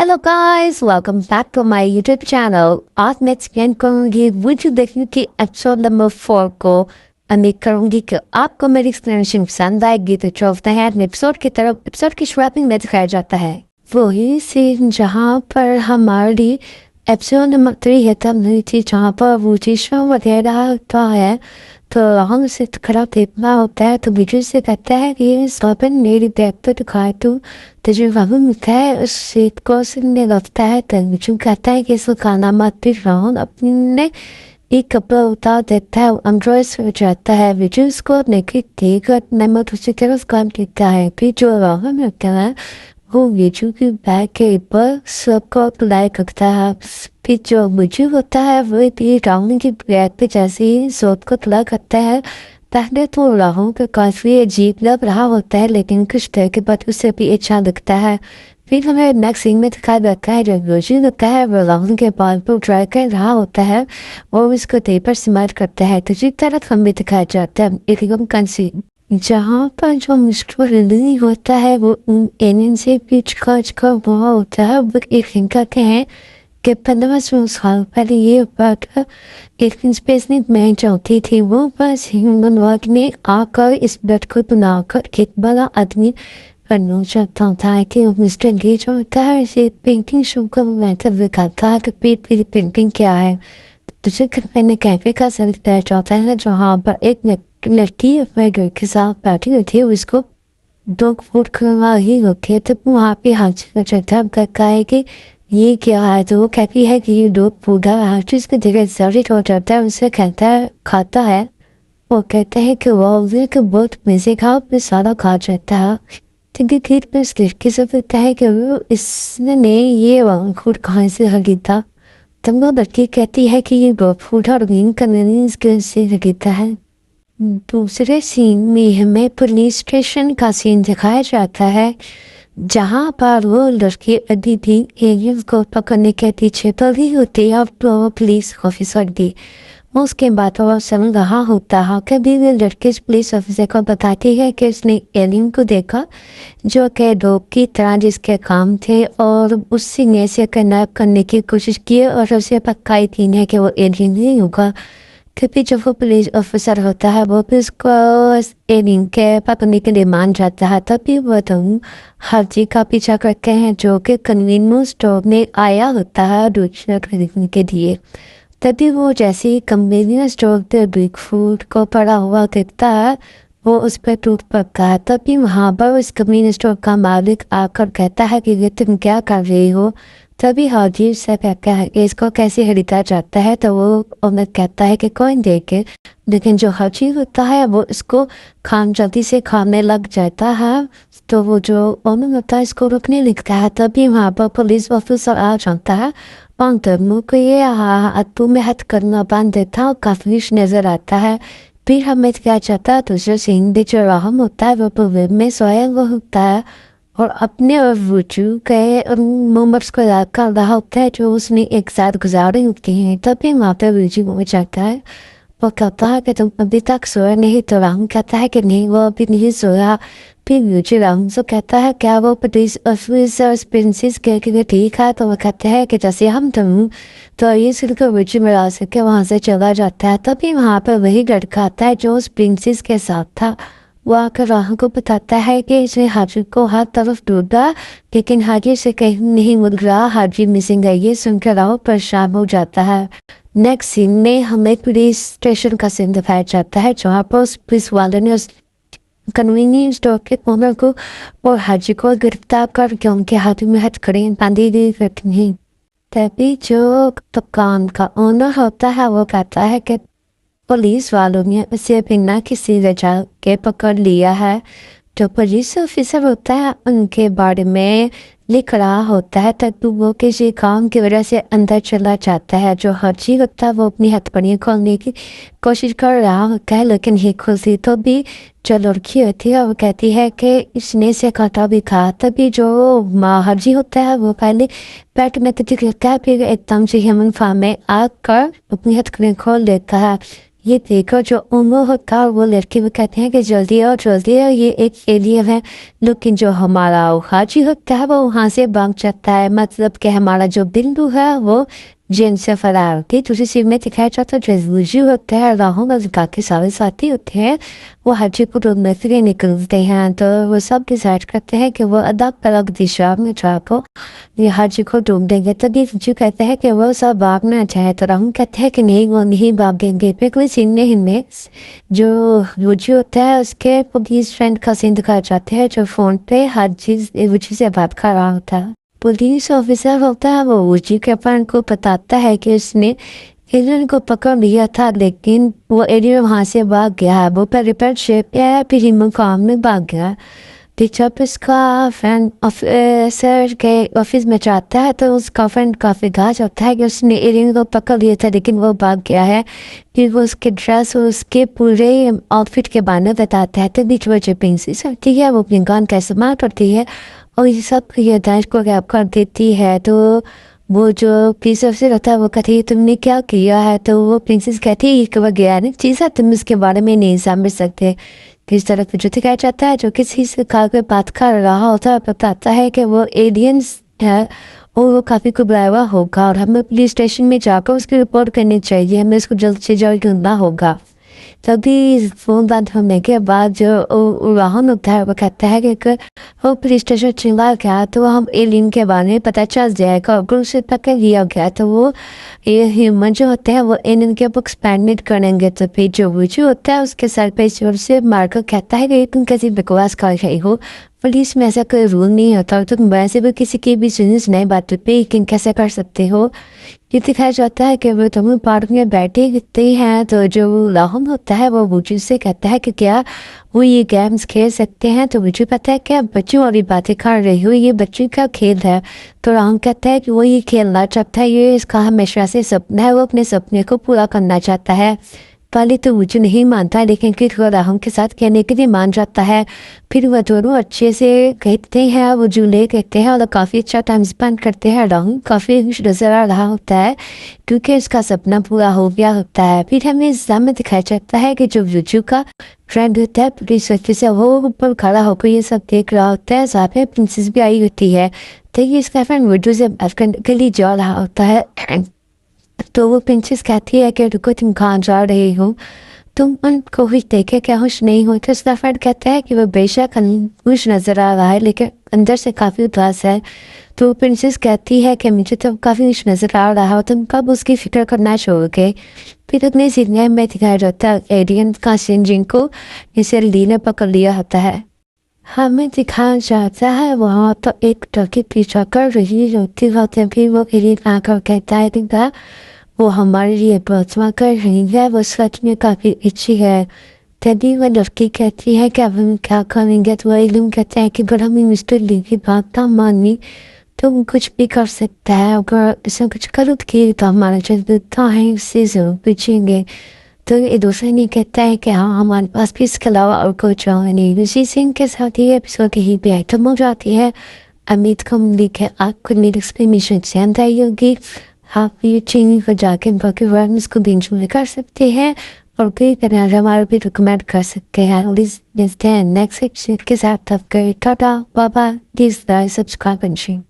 Hello guys, welcome back to my YouTube channel. आज मैं explain करूंगी वीडियो देखने की एपिसोड नंबर 4 को। उम्मीद करूंगी कि आपको मेरी एक्सप्लेनेशन पसंद आएगी। तो चलते हैं एपिसोड की तरफ। एपिसोड की शुरुआत में दिखाया जाता है वही सीन जहाँ पर हमारी एपिसोड नंबर 3 खत्म हुई थी, जहाँ पर वो टीचर वगैरह होता है। तो हम से खराब देखना होता है तो विजय से कहता है कि स्वपन मेरी बैग पर दिखाए तो जो बाबू मिलता है उस सीट को सुनने लगता है। तो विजय कहता है कि इसको खाना मत भी राउंड अपने एक कपड़ा उतार देता है, अंड्रॉइस हो जाता है। विजय उसको अपने की देकर नमक उसी तरफ काम देता है। फिर जो राहुल मिलता है वो विजय की बैग के ऊपर सबको अप्लाई करता है। फिर जो विजय होता है वो भी राहुल की बैग पे जैसे ही सब को अप्लाई करता है। पहले तो राहुल को काफी अजीब लग रहा होता है, लेकिन कुछ देर के बाद उसे भी अच्छा लगता है। फिर हमें नेक्स्ट सीन में दिखाया जाता है जब विजय लगता है वो राहुल के बाल पर ट्राई कर रहा होता है और उसको तेज पर स्माइल करता है। तो जिस तरह हमें दिखाया जाता है एकदम कंसी जहाँ पर जो मिस्टर रिली होता है वो एनियन से पीछ काट कर हुआ होता है। वो एक दिन कहते हैं कि 15 साल पहले ये बात एक दिन स्पेस में चलती थी। वो बस ह्यूमन वर्ल्ड में आकर इस ब्लड को बनाकर एक बड़ा आदमी बनना चाहता था कि मिस्टर गेज होता है इसे पेंटिंग शो का मैटर दिखाता है कि पीट पेंटिंग क्या है। तुझे मैंने कैफे का सर चाहता है जहाँ पर एक लड़की अपने घर के साथ बैठी हुई थी, उसको डॉग फूड करवा ही रखे। तो वहाँ पे हाथ चढ़ता कहता है कि ये क्या है। तो वो कहती है कि ये डॉग फूड है। हर चीज़ के जगह जरूरत हो जाता है, उसे कहता है खाता है। वो कहता है कि वो बहुत मजे का अपने सारा खा जाता है। फिर में इस लड़की से कहता है कि वो इसने ये फूड कहाँ से खरीदा। तब वो लड़की कहती है कि ये डॉग फूड और ग्रीन कलर से खरीदा है। दूसरे सीन में हमें पुलिस स्टेशन का सीन दिखाया जाता है जहाँ पर वो लड़की अभी भी एलियन को पकड़ने के पीछे पड़ी होती है। अब तो पुलिस ऑफिसर भी उसके बाद वो समझ रहा होता है। कभी भी लड़के पुलिस ऑफिसर को बताती है कि उसने एलियन को देखा जो कि डॉग की तरह जिसके काम थे और उससे ने से किडनैप करने की कोशिश की और उसे पक्का यकीन है कि वो एलियन नहीं होगा। कभी जब वो पुलिस ऑफिसर होता है वो भी उसको एलियन के पकड़ने के लिए मान जाता है। तभी वो तुम हाजी का पीछा करते हैं जो कि कन्वीनियंस स्टोर में आया होता है दूसरा खरीदने के लिए। तभी वो जैसे ही कन्वीनियंस स्टोर पे बिग फूड को पड़ा हुआ देखता है वो उस पर टूट पड़ता है। तभी वहाँ पर उस कन्वीनियंस स्टोर का मालिक आकर कहता है कि ये तुम क्या कर रही हो। तभी हाजी से कहता है कि इसको कैसे खरीदा जाता है। तो वो उन्हें कहता है कि कौन देखे, लेकिन जो हाजी होता है वो इसको जल्दी से खाने लग जाता है। तो वो जो ओनर होता है इसको रुकने लगता है। तभी वहाँ पर पुलिस ऑफिसर आ जाता है और तब को ये हाथों में हाथ करना बंद देता और काफी नजर आता है। फिर हमें क्या चाहता है दूसरे सीन भी जो राहम होता है वो प्रॉब्लम में सोया वो होता है और अपने और वजू के मोमेंट्स को याद कर रहा होता है जो उसने एक साथ गुजारे होते हैं। तभी वहाँ पे वजू हो जाता है। वो कहता है कि तुम अभी तक सोया नहीं। तो राहुल कहता है कि नहीं वो अभी नहीं सोया। फिर वजू राहुल से कहता है क्या वो पुलिस ऑफिसर प्रिंसेस के ठीक है। तो वो कहता है कि जैसे हम तुम तो ये सुनकर वजू मिला सके वहाँ से चला जाता है। तभी वहाँ पर वही लड़का आता है जो उस प्रिंसेस के साथ था। वो आकर राहुल को बताता है कि इसने हाजी को हर तरफ ढूंढा लेकिन हाजी से कहीं नहीं मिल रहा, हाजी मिसिंग है। ये सुनकर राहुल परेशान हो जाता है। नेक्स्ट सीन में हमें पुलिस स्टेशन का सीन दिखाया जाता है जहाँ पर पुलिस वाले ने उस कन्वीनियंस स्टोर के ओनर को और हाजी को गिरफ्तार करके उनके हाथों में हथकड़ी बांधी दी करती हैं। तभी जो दुकान का ओनर होता है वो कहता है कि पुलिस वालों ने उसे बिना किसी वजह के पकड़ लिया है। जो पुलिस ऑफिसर होता है उनके बारे में लिख रहा होता है तब वो किसी काम की वजह से अंदर चला जाता है। जो हाजी होता है वो अपनी हथकड़ियाँ खोलने की कोशिश कर रहा होता है लेकिन ही खुशी तो भी जो लड़की होती है वो कहती है कि इसने से काटा भी खा। तभी जो हाजी होता है वो पहले पेट में तक करता है फिर एकदम से ह्यूमन फॉर्म में आकर अपनी हथकड़ियाँ खोल लेता है। یہ دیکھو جو عمر ہوتا ہے وہ لڑکی میں کہتے ہیں کہ جلدی آؤ یہ ایک ایلین ہے، لیکن جو ہمارا حاجی ہوتا ہے وہ وہاں سے بھاگ جاتا ہے، مطلب کہ ہمارا جو بندو ہے وہ جن سے فرار ہوتی. دوسری سیل میں دکھایا جاتا ہے جو وجو ہوتا ہے راہل اور زکا کے سارے ساتھی ہوتے ہیں، وہ حاجی کو ڈھونڈنے کے لیے نکلتے ہیں. تو وہ سب ڈیسائڈ کرتے ہیں کہ وہ الگ الگ دشا میں جا کو یہ حاجی کو ڈھونڈیں گے. تو وجو کہتے ہیں کہ وہ سب بھاگنا چاہے، تو راہل کہتے ہیں کہ نہیں وہ نہیں بھاگیں گے. پھر کوئی سین میں جو وجو ہوتا ہے اس کے پولیس فرینڈ کا سین دکھایا جاتا ہے جو فون پہ ہر چیز وجو سے بات کر رہا ہوتا ہے. پولیس آفیسر ہوتا ہے وہ وجو کے فرینڈ کو بتاتا ہے کہ اس نے ایلین کو پکڑ لیا تھا لیکن وہ ایلین وہاں سے بھاگ گیا ہے، وہ ریپیئر شپ ہے پھر ہی مقام میں بھاگ گیا. جب اس کا فرینڈ آفیسر کے آفس میں جاتا ہے تو اس کا فرینڈ کافی گھاس ہوتا ہے کہ اس نے ایلین کو پکڑ لیا تھا لیکن وہ بھاگ گیا ہے. پھر وہ اس کے ڈریس اور اس کے پورے آؤٹ فٹ کے بارے میں بتاتا ہے. تو بیچ میں جو پرنسس ہوتی ہے وہ اپنی گن کا استعمال کرتی ہے اور یہ سب یہ داعش کو ریپ کر دیتی ہے. تو وہ جو پولیس افسر ہوتا ہے وہ کہتی ہے تم نے کیا کیا ہے؟ تو وہ پرنسس کہتی ہے یہ ویگیانک چیز ہے، تم اس کے بارے میں نہیں سمجھ سکتے. کس طرح جو دکھایا جاتا ہے جو کسی سے بات کر رہا ہوتا ہے بتاتا ہے کہ وہ ایلینز ہے اور وہ کافی گھبرایا ہوا ہوگا اور ہمیں پولیس اسٹیشن میں جا کر اس کی رپورٹ کرنی چاہیے، ہمیں اس کو جلد سے جلد ڈھونڈنا ہوگا. تبھی فون بند ہونے کے بعد جو راہل ہوتا ہے وہ کہتا ہے کہ وہ پولیس اسٹیشن چلا گیا تو ہم ایلین کے بارے میں پتہ چل جائے گا اور اسے پکڑ لیا گیا تو وہ ہیومن جو ہوتے ہیں وہ ایلین کے اوپر ایکسپیریمنٹ کریں گے. تو پھر جو وجو ہوتا ہے اس کے سر پہ زور سے مار کر کہتا ہے کہ تم کیسی بکواس کر رہی ہو، پولیس میں ایسا کوئی رول نہیں ہوتا اور تم ویسے بھی کسی کی بھی نئی بات پہ یقین کیسے کر سکتے ہو. یہ دکھایا جاتا ہے کہ وہ دونوں پارک میں بیٹھے ہوتے ہیں تو جو راہل ہوتا ہے وہ وجو سے کہتا ہے کہ کیا وہ یہ گیمز کھیل سکتے ہیں. تو وجو کہتا ہے کہ آپ بچوں والی باتیں کر رہی ہو، یہ بچوں کا کھیل ہے. تو راہل کہتا ہے کہ وہ یہ کھیلنا چاہتا ہے، یہ اس کا ہمیشہ سے سپنا ہے، وہ اپنے سپنے کو پورا کرنا چاہتا ہے. پہلے تو وجو نہیں مانتا لیکن پھر وہ راہل کے ساتھ کہنے کے لیے مان جاتا ہے. پھر وہ دونوں اچھے سے کہتے ہیں، وہ جھولے کہتے ہیں اور کافی اچھا ٹائم اسپینڈ کرتے ہیں. راہل کافی خوش نظر آ رہا ہوتا ہے کیونکہ اس کا سپنا پورا ہو گیا ہوتا ہے. پھر ہمیں اس میں دکھایا جاتا ہے کہ جو وجو کا فرینڈ ہوتا ہے پولیس آفیسر وہ اوپر کھڑا ہو کر یہ سب دیکھ رہا ہوتا ہے. ساتھ میں پرنسس بھی آئی ہوتی ہے. تو یہ اس کا فرینڈ وجو سے بات کرنے کے لیے جا رہا ہوتا ہے. تو وہ پرنسس کہتی ہے کہ رکو تم کہاں جا رہے ہو، تم ان کو ہوش دیکھے کیا ہوش نہیں ہو؟ تو اس کا فرینڈ کہتا ہے کہ وہ بے شک خوش نظر آ رہا ہے لیکن اندر سے کافی اداس ہے. تو پرنسس کہتی ہے کہ مجھے تو کافی خوش نظر آ رہا ہو، تم کب اس کی فکر کرنا چھوڑ گئے؟ پھر اپنے سینے میں دکھایا جاتا ہے ایلین کا سین جن کو اسے لی نے پکڑ لیا ہوتا ہے. ہمیں دکھایا جاتا ہے وہاں تو ایک ٹرکی پیچھا کر رہی ہوتی ہے. پھر وہ ایلین آ کر کہتا ہے کہ وہ ہمارے لیے بہت کر رہی ہے، وہ سچ میں کافی اچھی ہے. تبھی وہ لڑکی کہتی ہے کہ اب ہم کیا کریں گے؟ تو ایلین کہتا ہے کہ اگر ہمیں مسٹر لی کی بات نہ مانی تو وہ کچھ بھی کر سکتا ہے، اگر اسے کچھ غلط کی تو ہمارا جذبہ ہے اس سے ضرور پوچھیں گے. تو یہ دوسرے نے کہتا ہے کہ ہاں ہمارے پاس بھی اس کے علاوہ اور کچھ نہیں. اسی سین کے ساتھ یہ ایپیسوڈ کہیں پہ ختم ہو جاتی ہے. امید کو کہ آپ کو میری ایکسپلینیشن پسند آئی ہوگی. آپ یہ چینل کو جا کے باقی ورڈز کو بھی انجوائے کر سکتے ہیں اور کئی طرح ہمارے بھی ریکمینڈ کر سکتے ہیں. نیکسٹ ایپیسوڈ کے ساتھ آپ کے ٹاٹا بابا، پلیز سبسکرائب اینڈ شیئر.